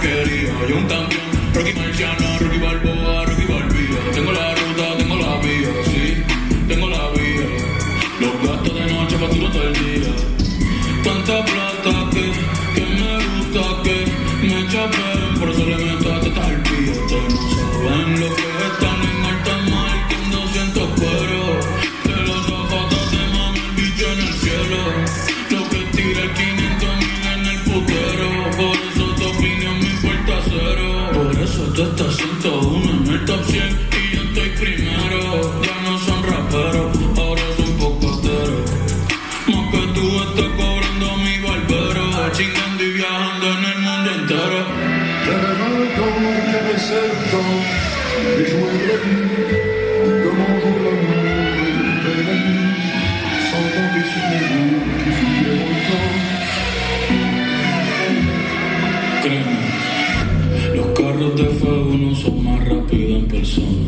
porquería. Yo un campeón, Rocky Marciano, Rocky Balboa, Rocky Balbía. Tengo la ruta, tengo la vía, sí, tengo la vía. Los gastos de noche facturo todo el día. Tanta plata que me gusta que me chapen, por eso le meto a tetas al pío. Ustedes no saben lo que están en alta mar con 200 cueros. Que los zapatos de mami el bicho en el cielo. Lo que tira el 500,000 en el putero. Por eso tu opinión me importa cero. Por eso tú estás 101 en el top 100 y yo estoy primero. Ya no son raperos, ahora son pocoteros. Más que tú estás cobrando mi barbero. Chingando y viajando en el mundo entero. J'avais 20 ans, j'avais 7 ans, et jouais la vie, comme on joue l'amour et la nuit, sans compter sur mes jours qui filaient autant. Créeme, los carros de F1 son más rápidos en persona.